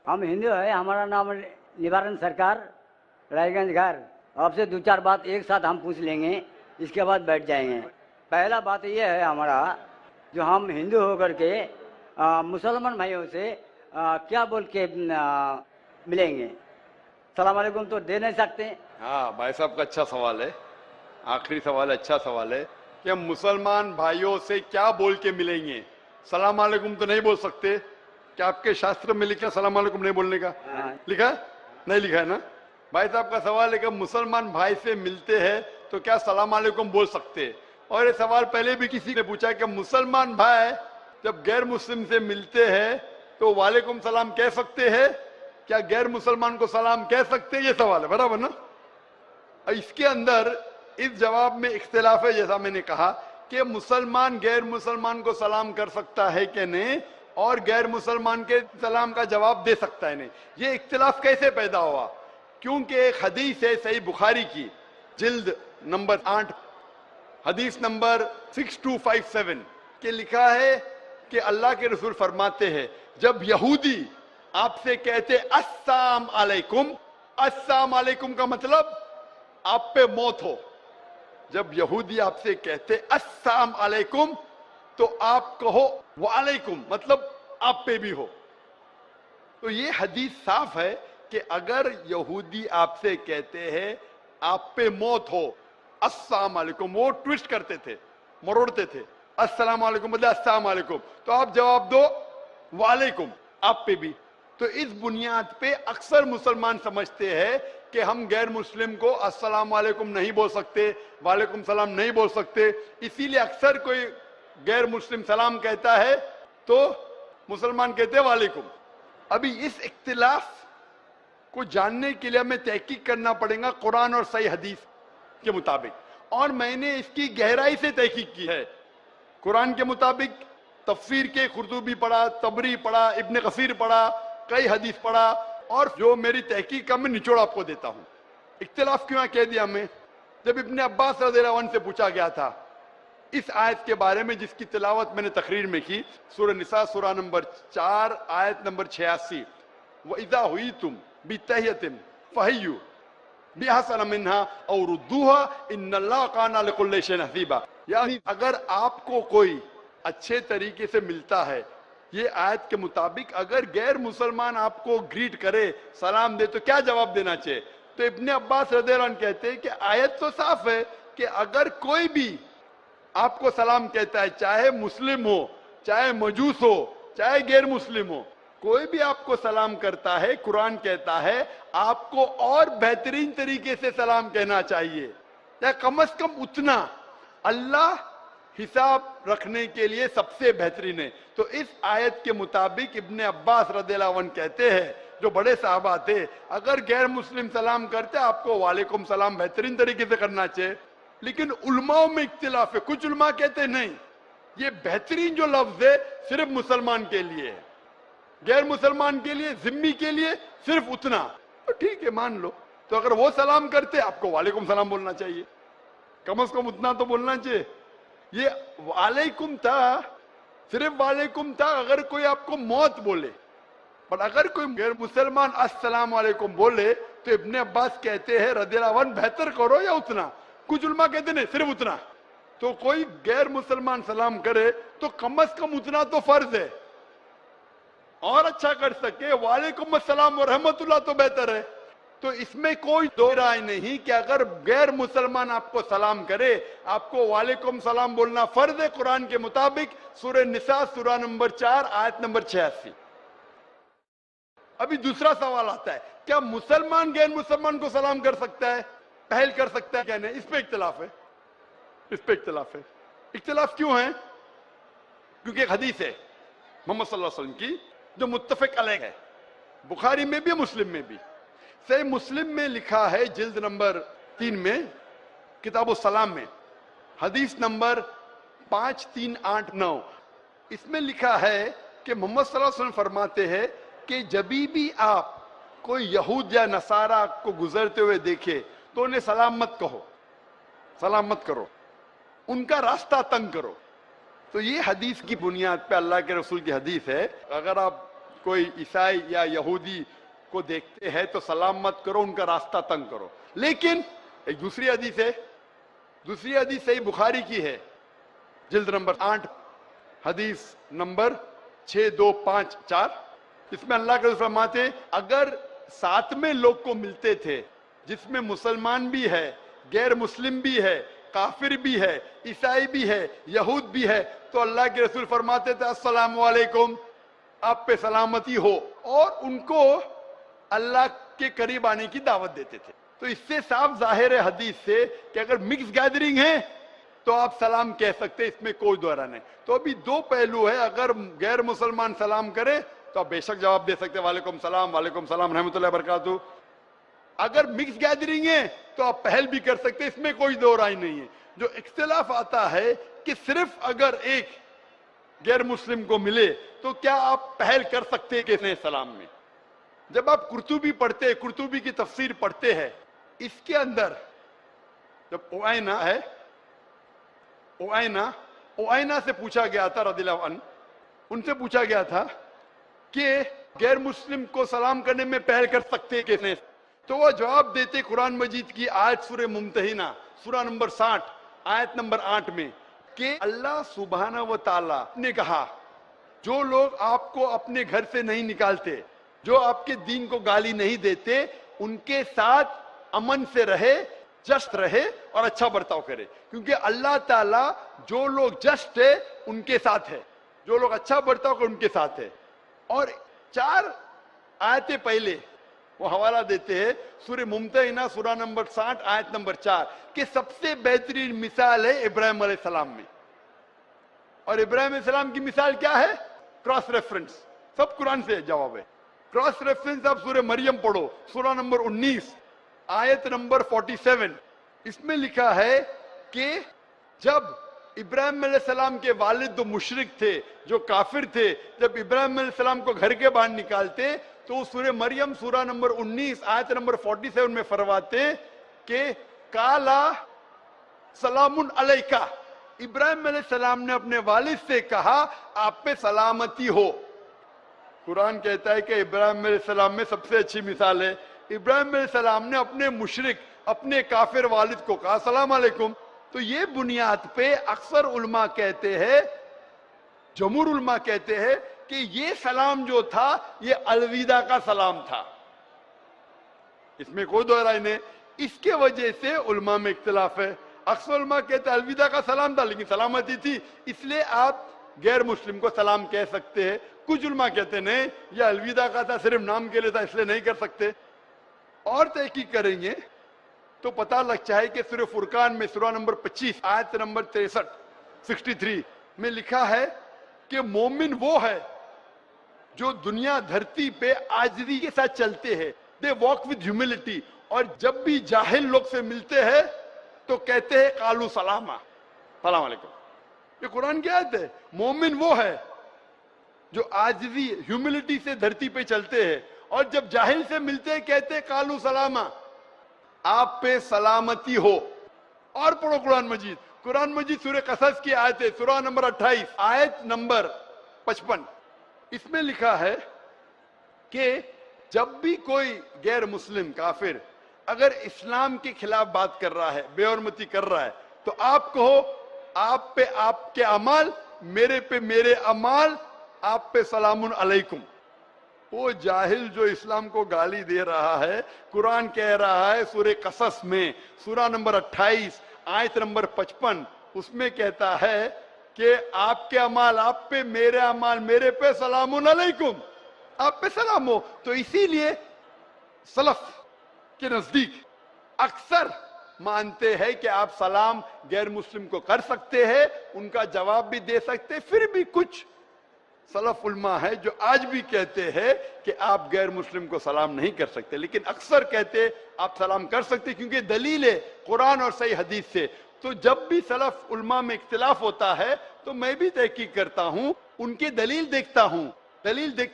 हम हिंदू है, हमारा नाम निवारण सरकार, रायगंज घर। आपसे दो चार बात एक साथ हम पूछ लेंगे, इसके बाद बैठ जाएंगे। पहला बात ये है हमारा, जो हम हिंदू होकर के मुसलमान भाइयों से क्या बोल के मिलेंगे? सलाम अलैकुम तो दे नहीं सकते। हाँ भाई साहब का अच्छा सवाल है, आखिरी सवाल है, अच्छा सवाल है कि हम मुसलमान भाइयों से क्या बोल के मिलेंगे? सलाम अलैकुम तो नहीं बोल सकते। क्या आपके शास्त्र में लिखा सलाम अलैकुम नहीं बोलने का? लिखा है? नहीं लिखा है ना? भाई साहब का सवाल है कि मुसलमान भाई से मिलते हैं तो क्या सलाम अलैकुम बोल सकते हैं? और ये सवाल पहले भी किसी ने पूछा कि मुसलमान भाई जब गैर मुस्लिम से मिलते हैं तो वालेकुम सलाम कह सकते हैं? क्या गैर मुसलमान को सलाम कह सकते हैं? ये सवाल है, बराबर ना? इसके अंदर इस जवाब में इख्तिलाफ है, जैसा मैंने कहा कि मुसलमान गैर मुसलमान को सलाम कर सकता है कि नहीं, और गैर मुसलमान के सलाम का जवाब दे सकता है नहीं। ये इख्तिलाफ कैसे पैदा हुआ? क्योंकि एक हदीस है सही बुखारी की, जिल्द नंबर 8, हदीस नंबर 6257 के लिखा है कि अल्लाह के रसूल फरमाते हैं, जब यहूदी आपसे कहते अस्सलाम अलैकुम, अस्सलाम अलैकुम का मतलब आप पे मौत हो। जब यहूदी आपसे कहते अस्सलाम अलैकुम तो आप कहो वालेकुम, मतलब आप पे भी हो। तो ये हदीस साफ है कि अगर यहूदी आपसे कहते हैं आप पे मौत हो, अस्सलाम अलैकुम, वो ट्विस्ट करते थे, मरोड़ते थे, अस्सलाम अलैकुम मतलब अस्सलाम अलैकुम, तो आप जवाब दो वालेकुम, आप पे भी। तो इस बुनियाद पे अक्सर मुसलमान समझते हैं कि हम गैर मुस्लिम को अस्सलाम वालेकुम नहीं बोल सकते, वालेकुम सलाम नहीं बोल सकते, इसीलिए अक्सर कोई गैर मुस्लिम सलाम कहता है तो मुसलमान कहते हैं वालेकुम। अभी इस इख्तिलाफ को जानने के लिए हमें तहकीक करना पड़ेगा कुरान और सही हदीस के मुताबिक, और मैंने इसकी गहराई से तहकीक की है। कुरान के मुताबिक तफसीर के कुर्तुबी पढ़ा, तबरी पढ़ा, इब्न कसीर पढ़ा, कई हदीस पढ़ा, और जो मेरी तहकीक का मैं निचोड़ आपको देता हूं। इख्तिलाफ क्यों कह दिया मैं? जब इब्न अब्बास रज़ियल्लाहु अन्हु से पूछा गया था इस आयत के बारे में जिसकी तिलावत मैंने तकरीर में की, सूरह निसा सूरह नंबर 4 आयत नंबर 86, व इज़ा हुय्यितुम बितहियतिन फहय्यु बिअहसन मिन्हा औ रुद्दूहा इन्नल्लाह काना लिकुल्लि शैइन हसीबा। यानी अगर आपको कोई अच्छे तरीके से मिलता है, ये आयत के मुताबिक अगर गैर मुसलमान आपको ग्रीट करे, सलाम दे, तो क्या जवाब देना चाहिए? तो इब्ने अब्बास रज़ियल्लाहु अन्हु कहते हैं कि आयत तो साफ है कि अगर कोई भी आपको सलाम कहता है, चाहे मुस्लिम हो, चाहे मजूस हो, चाहे गैर मुस्लिम हो, कोई भी आपको सलाम करता है, कुरान कहता है आपको और बेहतरीन तरीके से सलाम कहना चाहिए, या कम से कम उतना। अल्लाह हिसाब रखने के लिए सबसे बेहतरीन है। तो इस आयत के मुताबिक इब्ने अब्बास रज़ियल्लाहु अन्हु कहते हैं, जो बड़े साहबा थे, अगर गैर मुस्लिम सलाम करते आपको वालेकुम सलाम बेहतरीन तरीके से करना चाहिए। लेकिन उलमाओं में इख्तिलाफ है, कुछ उलमा कहते नहीं, ये बेहतरीन जो लफ्ज है सिर्फ मुसलमान के लिए है, गैर मुसलमान के लिए, जिम्मी के लिए सिर्फ उतना। तो ठीक है, मान लो। तो अगर वो सलाम करते आपको वालेकुम सलाम बोलना चाहिए, कम से कम उतना तो बोलना चाहिए। ये वालेकुम था, सिर्फ वालेकुम था अगर कोई आपको मौत बोले, पर अगर कोई गैर मुसलमान अस्सलाम वालेकुम बोले तो इब्ने अब्बास कहते हैं रज़ियल्लाहु अन्हु बेहतर करो या उतना। कुछ उलमा कहते नहीं सिर्फ उतना। तो कोई गैर मुसलमान सलाम करे तो कम से कम उतना तो फर्ज है, और अच्छा कर सके वालेकुम अस्सलाम व रहमतुल्लाह तो बेहतर है। तो इसमें कोई दो राय नहीं कि अगर गैर मुसलमान आपको सलाम करे, आपको वालेकुम सलाम बोलना फर्ज है कुरान के मुताबिक, सूरह निसा सूरह नंबर 4 आयत नंबर 86। अभी दूसरा सवाल आता है, क्या मुसलमान गैर मुसलमान को सलाम कर सकता है, पहल कर सकता है क्या नहीं? इस पे इख्तिलाफ है, इस पे इख्तिलाफ है। इख्तिलाफ क्यों है? क्योंकि एक हदीस है मोहम्मद सल्लल्लाहु अलैहि वसल्लम की जो मुत्तफिक अलैह है, बुखारी में भी मुस्लिम में भी। सही मुस्लिम में लिखा है जिल्द नंबर 3 में किताबुस सलाम में हदीस नंबर 5389, इसमें लिखा है कि मोहम्मद सल्लल्लाहु अलैहि वसल्लम फरमाते हैं कि जभी भी आप कोई यहूद या नसारा को गुजरते हुए देखे तो उन्हें सलाम मत कहो, सलाम मत करो, उनका रास्ता तंग करो। तो ये हदीस की बुनियाद पे, अल्लाह के रसूल की हदीस है, अगर आप कोई ईसाई या यहूदी को देखते हैं तो सलाम मत करो, उनका रास्ता तंग करो। लेकिन एक दूसरी हदीस है, दूसरी हदीस सही बुखारी की है, जिल्द नंबर 8 हदीस नंबर 6254, इसमें अल्लाह के रसूल फरमाते अगर साथ में लोग को मिलते थे जिसमें मुसलमान भी है, गैर मुस्लिम भी है, काफिर भी है, ईसाई भी है, यहूद भी है, तो अल्लाह के रसूल फरमाते थे अस्सलामु अलैकुम, आप पे सलामती हो, और उनको अल्लाह के करीब आने की दावत देते थे। तो इससे साफ जाहिर है हदीस से कि अगर मिक्स गैदरिंग है तो आप सलाम कह सकते, इसमें कोई दोहरा नहीं। तो अभी दो पहलू है, अगर गैर मुसलमान सलाम करे तो आप बेशक जवाब दे सकते वालेकुम सलाम रहमतुल्लाहि व बरकातहू। अगर मिक्स गैदरिंग है तो आप पहल भी कर सकते, इसमें कोई दो राय नहीं है। जो इख्तिलाफ आता है कि सिर्फ अगर एक गैर मुस्लिम को मिले तो क्या आप पहल कर सकते हैं किसने सलाम में। जब आप कुर्तुबी पढ़ते हैं, कुर्तुबी की तफसीर पढ़ते हैं, इसके अंदर जब ओआइना है, ओआइना से पूछा गया था रदियल्लाहु अन्हु, उनसे पूछा गया था कि गैर मुस्लिम को सलाम करने में पहल कर सकते हैं किसने, तो वो जवाब देते कुरान मजीद की आयत सूरह मुम्तहिना सूरा नंबर 60 आयत नंबर 8 में कि अल्लाह सुब्हानहू व तआला ने कहा जो लोग आपको अपने घर से नहीं निकालते, जो आपके दीन को गाली नहीं देते, उनके साथ अमन से रहे, जस्ट रहे और अच्छा बर्ताव करे, क्योंकि अल्लाह ताला जो लोग जस्ट है उनके साथ है, जो लोग अच्छा बर्ताव करे उनके साथ है। और 4 आयतें पहले वो हवाला देते हैं सूरह मुम्तहिना सूरा नंबर 60 आयत नंबर 4 कि सबसे बेहतरीन मिसाल है इब्राहिम अलैहिस्सलाम में। और इब्राहिम अलैहिस्सलाम की मिसाल क्या है? क्रॉस रेफरेंस, सब कुरान से जवाब है। क्रॉस रेफरेंस आप सूरह मरियम पढ़ो, सूरा नंबर 19 आयत नंबर 47, इसमें लिखा है कि जब इब्राहिम अलैहिस्सलाम के वालिद जो मुशरिक थे, जो काफिर थे, जब इब्राहिम अलैहिस्सलाम को घर के बाहर निकालते तो सूरह मरियम सूरा नंबर 19 आयत नंबर 47 में फरमाते कि काला सलामुन अलैका, इब्राहिम अलैहिस्सलाम ने अपने वालिद से कहा आप पे सलामती हो। कुरान कहता है कि इब्राहिम अलैहिस्सलाम में सबसे अच्छी मिसाल है, इब्राहिम अलैहिस्सलाम ने अपने मुशरिक, अपने काफिर वालिद को कहा सलाम अलैकुम। तो ये बुनियाद पे अक्सर उलमा कहते हैं, जमहूर उलमा कहते हैं कि ये सलाम जो था ये अलविदा का सलाम था, इसमें कोई दो राय नहीं। इसके वजह से उलमा में इख्तिलाफ है। अक्सर उलमा कहते हैं अलविदा का सलाम था लेकिन सलामती थी, इसलिए आप गैर मुस्लिम को सलाम कह सकते हैं। कुछ उलमा कहते नहीं ये अलविदा का था, सिर्फ नाम के लिए था, इसलिए नहीं कर सकते। और तहकीक करेंगे तो पता लगता है कि सूरह फुरकान में सूरा नंबर 25 आयत नंबर 63 में लिखा है कि मोमिन वो है जो दुनिया धरती पे आजिज़ी के साथ चलते हैं, दे वॉक विद ह्यूमिलिटी, और जब भी जाहिल लोग से मिलते हैं तो कहते हैं कालू सलामा, सलाम अलैकुम। ये कुरान की आयत है। मोमिन वो है जो आजिज़ी ह्यूमिलिटी से धरती पे चलते हैं और जब जाहिल से मिलते हैं कहते हैं कालू सलामा, आप पे सलामती हो। और पढ़ो कुरान मजीद, कुरान मजीद सूरह कसस की आयत है, सूरा नंबर 28 आयत नंबर 55, इसमें लिखा है कि जब भी कोई गैर मुस्लिम काफिर अगर इस्लाम के खिलाफ बात कर रहा है, बेहरमती कर रहा है, तो आप कहो आप पे आपके अमाल, मेरे पे मेरे अमाल, आप पे सलामुन अलैकुम। वो जाहिल जो इस्लाम को गाली दे रहा है, कुरान कह रहा है सूरह कसस में सूरा नंबर 28 आयत नंबर 55, उसमें कहता है कि आपके अमाल आप पे, मेरे अमाल मेरे पे, सलामुन अलैकुम, आप पे सलाम हो। तो इसीलिए सलफ के नजदीक अक्सर मानते हैं कि आप सलाम गैर मुस्लिम को कर सकते हैं, उनका जवाब भी दे सकते हैं। फिर भी कुछ सलफ उलमा है जो आज भी कहते हैं कि आप गैर मुस्लिम को सलाम नहीं कर सकते, लेकिन अक्सर कहते आप सलाम कर सकते क्योंकि दलील है कुरान और सही हदीस से। तो जब भी सलफ उलमा में इख्तिलाफ होता है तो मैं भी तहकीक करता हूं, उनकी दलील देखता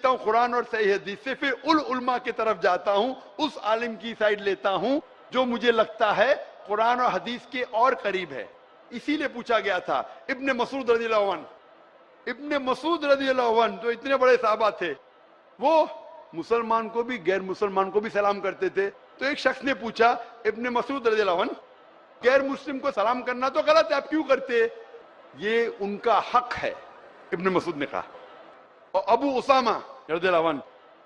हूं कुरान और सही हदीस से, फिर उलमा की तरफ जाता हूं, उस आलिम की साइड लेता हूं जो मुझे लगता है कुरान और हदीस के और करीब है। इसीलिए पूछा गया था इब्ने मसूद रज़ियल्लाहु अन्हु, इब्ने मसूद रज़ियल्लाहु अन्हु जो इतने बड़े साहबा थे, وہ مسلمان کو بھی غیر مسلمان کو بھی سلام کرتے تھے. تو ایک شخص نے پوچھا ابن مسعود رضی اللہ عنہ, غیر مسلم کو سلام کرنا تو غلط ہے, آپ کیوں کرتے؟ یہ ان کا حق ہے, ابن مسعود نے کہا. اور ابو اسامہ رضی اللہ عنہ,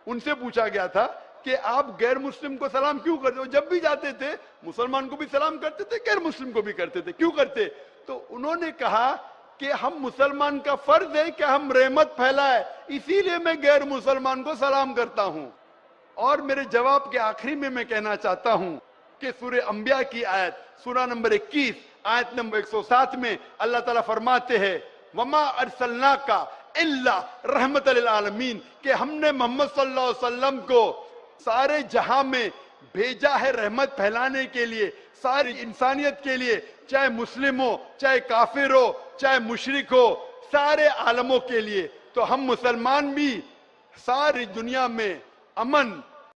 ان سے پوچھا گیا تھا کہ آپ غیر مسلم کو سلام کیوں کرتے ہو؟ جب بھی جاتے تھے مسلمان کو بھی سلام کرتے تھے, غیر مسلم کو بھی کرتے تھے, کیوں کرتے؟ تو انہوں نے کہا کہ ہم مسلمان کا فرض ہے کہ ہم رحمت پھیلائے, اسی لیے میں غیر مسلمان کو سلام کرتا ہوں. اور میرے جواب کے آخری میں کہنا چاہتا ہوں کہ سورہ انبیاء کی آیت سورہ نمبر 21 آیت نمبر 107 میں اللہ تعالیٰ فرماتے ہیں وما ارسلناک الا رحمت للعالمین, کہ ہم نے محمد صلی اللہ علیہ وسلم کو سارے جہاں میں بھیجا ہے رحمت پھیلانے کے لیے, ساری انسانیت کے لیے, چاہے مسلم ہو, چاہے کافر ہو, چاہے مشرک ہو, سارے عالموں کے لیے. تو ہم مسلمان بھی ساری دنیا میں امن